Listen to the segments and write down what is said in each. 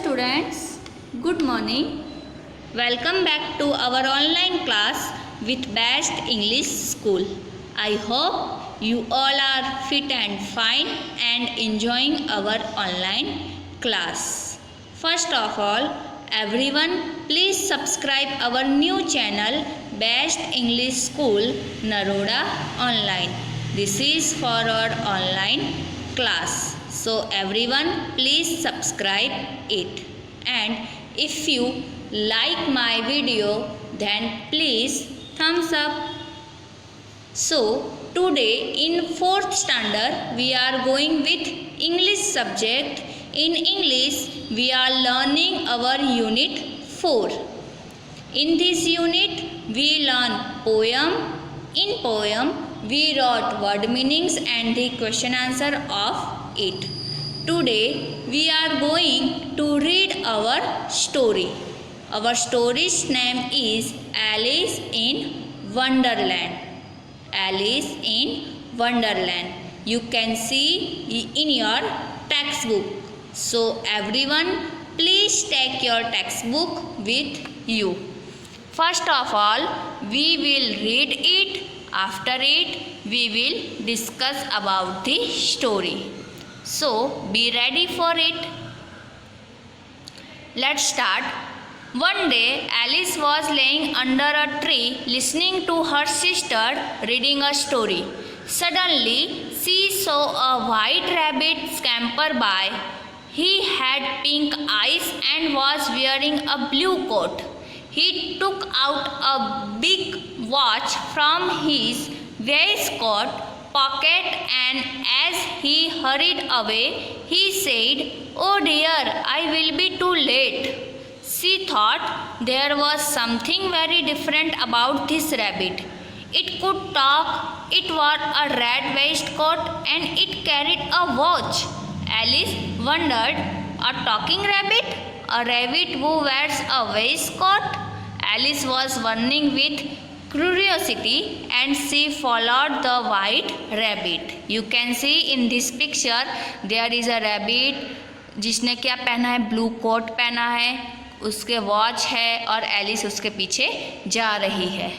students, good morning. Welcome back to our online class with Best English School. I hope you all are fit and fine and enjoying our online class. First of all, everyone please subscribe our new channel Best English School Naroda Online. This is for our online class. So everyone please subscribe it, and if you like my video then please thumbs up. So today in 4th standard we are going with English subject. In English we are learning our unit 4. In this unit we learn poem. In poem we wrote word meanings and the question answer of it. Today we are going to read our story. Our story's name is Alice in Wonderland. Alice in Wonderland. You can see in your textbook. So everyone please take your textbook with you. First of all we will read it. After it we will discuss about the story. So be ready for it. Let's start. One day Alice was laying under a tree listening to her sister reading a story. Suddenly she saw a white rabbit scamper by. He had pink eyes and was wearing a blue coat. He took out a big watch from his waistcoat pocket, and as he hurried away he said, "Oh dear, I will be too late." She thought there was something very different about this rabbit. It could talk, it wore a red waistcoat, and it carried a watch. Alice wondered, a talking rabbit? A rabbit who wears a waistcoat? Alice was burning with curiosity and she followed the white rabbit. You can see in this picture there is a rabbit जिसने क्या पहना है, blue coat पहना है, उसके watch है और Alice उसके पीछे जा रही है.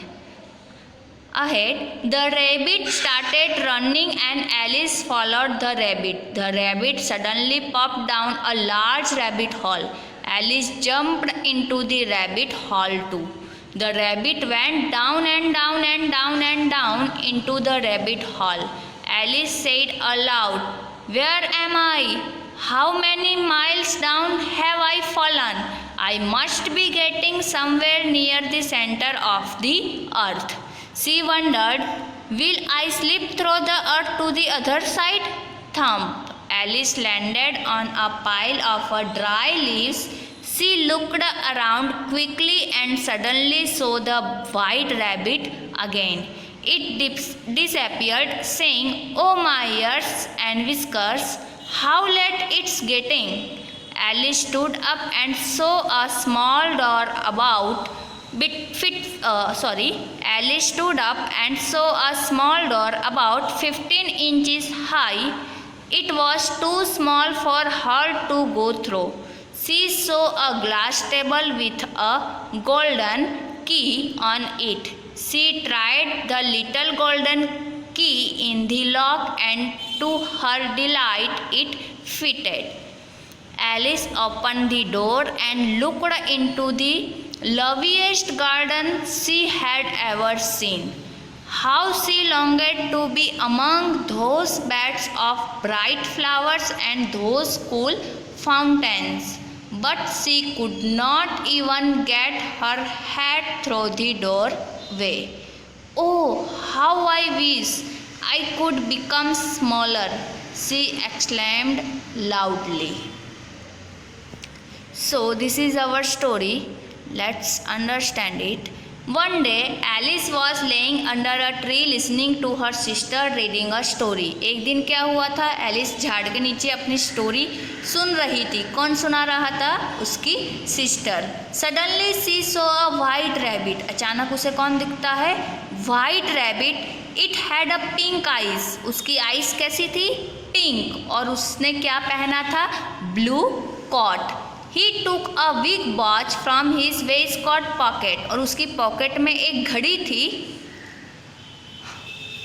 Ahead, the rabbit started running and Alice followed the rabbit. The rabbit suddenly popped down a large rabbit hole. Alice jumped into the rabbit hole too. The rabbit went down and down and down and down into the rabbit hole. Alice said aloud, "Where am I? How many miles down have I fallen? I must be getting somewhere near the center of the earth." She wondered, "Will I slip through the earth to the other side?" Thump! Alice landed on a pile of dry leaves. She looked around quickly and suddenly saw the white rabbit again. It disappeared, saying, "Oh my ears and whiskers, how late it's getting." Alice stood up and saw a small door about Alice stood up and saw a small door about 15 inches high. It was too small for her to go through. She saw a glass table with a golden key on it. She tried the little golden key in the lock and to her delight it fitted. Alice opened the door and looked into the loveliest garden she had ever seen. How she longed to be among those beds of bright flowers and those cool fountains. But she could not even get her head through the doorway. "Oh, how I wish I could become smaller," she exclaimed loudly. So this is our story. Let's understand it. One day Alice was laying under a tree listening to her sister reading a story. एक दिन क्या हुआ था, Alice झाड़ के नीचे अपनी story सुन रही थी. कौन सुना रहा था? उसकी sister. Suddenly she saw a white rabbit. अचानक उसे कौन दिखता है? White rabbit. It had a pink eyes. उसकी आइज कैसी थी? पिंक. और उसने क्या पहना था? Blue coat. He took a big watch from his waistcoat pocket, और उसकी पॉकेट में एक घड़ी थी।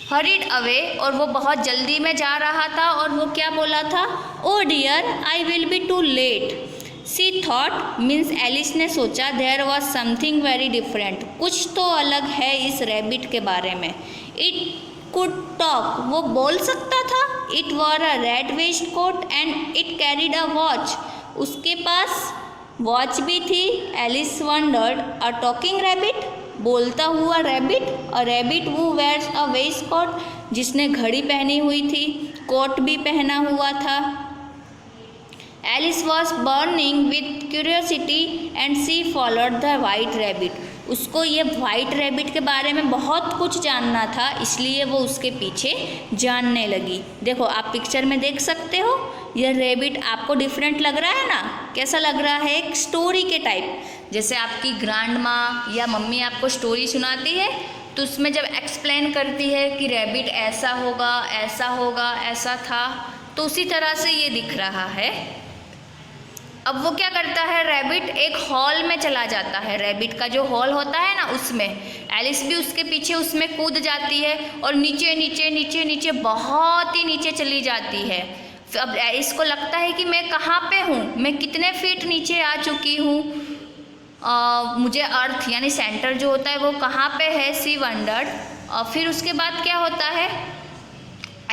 हरिड अवे, और वो बहुत जल्दी में जा रहा था, और वो क्या बोला था, oh dear I will be too late. She thought, means Alice ने सोचा, there was something very different, कुछ तो अलग है इस रैबिट के बारे में। इट कुड टॉक, वो बोल सकता था। It wore a red waistcoat and it carried a watch, उसके पास वॉच भी थी। Alice wondered, a talking rabbit, बोलता हुआ rabbit, a rabbit who wears a waistcoat, जिसने घड़ी पहनी हुई थी, कोट भी पहना हुआ था। Alice was burning with curiosity and she followed the white rabbit, उसको ये वाइट रैबिट के बारे में बहुत कुछ जानना था, इसलिए वो उसके पीछे जानने लगी। देखो आप पिक्चर में देख सकते हो, यह रैबिट आपको डिफरेंट लग रहा है ना, कैसा लग रहा है, एक स्टोरी के टाइप। जैसे आपकी ग्रैंड माँ या मम्मी आपको स्टोरी सुनाती है, तो उसमें जब एक्सप्लेन करती है कि रैबिट ऐसा होगा, ऐसा होगा, ऐसा था, तो उसी तरह से ये दिख रहा है। अब वो क्या करता है, रैबिट एक हॉल में चला जाता है, रैबिट का जो हॉल होता है ना, उसमें एलिस भी उसके पीछे उसमें कूद जाती है, और नीचे नीचे नीचे नीचे बहुत ही नीचे चली जाती है। अब एलिस को लगता है कि मैं कहाँ पे हूँ, मैं कितने फीट नीचे आ चुकी हूँ, मुझे अर्थ यानी सेंटर जो होता है वो कहाँ पे है, सी वंडर्ड। और फिर उसके बाद क्या होता है,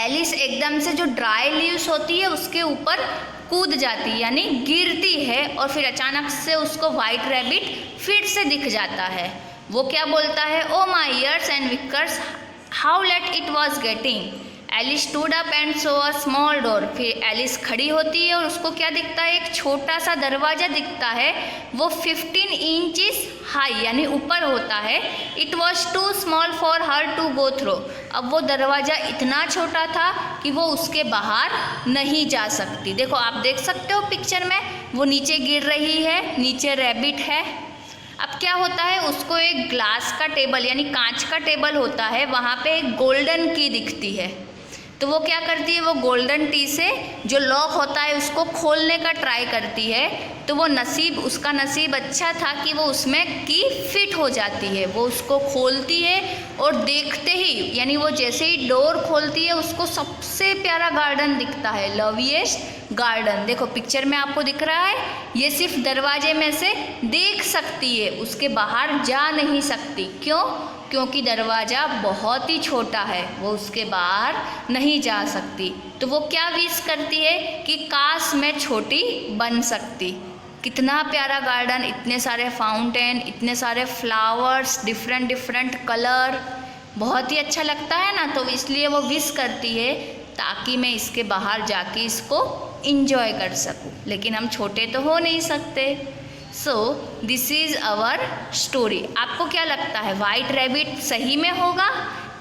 एलिस एकदम से जो ड्राई लीव्स होती है उसके ऊपर कूद जाती है, यानी गिरती है, और फिर अचानक से उसको वाइट रैबिट फिर से दिख जाता है। वो क्या बोलता है, oh my ears and whiskers how late it was getting. Alice stood up and saw a small door, फिर एलिस खड़ी होती है और उसको क्या दिखता है, एक छोटा सा दरवाज़ा दिखता है। वो 15 इंचेस हाई यानी ऊपर होता है। It was too small for her to go through, अब वो दरवाज़ा इतना छोटा था कि वो उसके बाहर नहीं जा सकती। देखो आप देख सकते हो पिक्चर में, वो नीचे गिर रही है, नीचे रैबिट है। अब क्या होता है, उसको एक ग्लास का टेबल यानी कांच का टेबल होता है, वहाँ पे एक गोल्डन की दिखती है। तो वो क्या करती है, वो गोल्डन टी से जो लॉक होता है उसको खोलने का ट्राई करती है। तो वो उसका नसीब अच्छा था कि वो उसमें की फिट हो जाती है। वो उसको खोलती है और देखते ही यानी वो जैसे ही डोर खोलती है उसको सबसे प्यारा गार्डन दिखता है, लविएस्ट गार्डन। देखो पिक्चर में आपको दिख रहा है, ये सिर्फ दरवाजे में से देख सकती है, उसके बाहर जा नहीं सकती। क्यों? क्योंकि दरवाज़ा बहुत ही छोटा है, वो उसके बाहर नहीं जा सकती। तो वो क्या विश करती है कि काश मैं छोटी बन सकती। कितना प्यारा गार्डन, इतने सारे फाउंटेन, इतने सारे फ्लावर्स, डिफरेंट डिफरेंट कलर, बहुत ही अच्छा लगता है ना। तो इसलिए वो विश करती है ताकि मैं इसके बाहर जाके इसको इंजॉय कर सकूं, लेकिन हम छोटे तो हो नहीं सकते। So this is our story. आपको क्या लगता है, वाइट रैबिट सही में होगा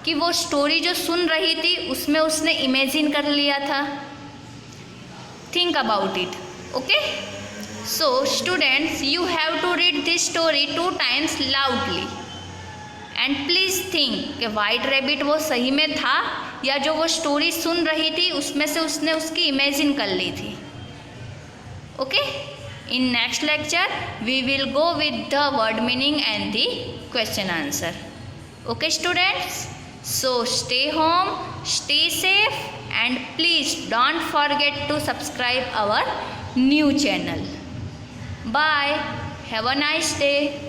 कि वो स्टोरी जो सुन रही थी उसमें उसने इमेजिन कर लिया था? Think about it, okay. So students, you have to read this story 2 times loudly and please think कि वाइट रैबिट वो सही में था या जो वो स्टोरी सुन रही थी उसमें से उसने उसकी इमेजिन कर ली थी। Okay, in next lecture we will go with the word meaning and the question answer. Okay students, so stay home, stay safe, and please don't forget to subscribe our new channel. Bye, have a nice day.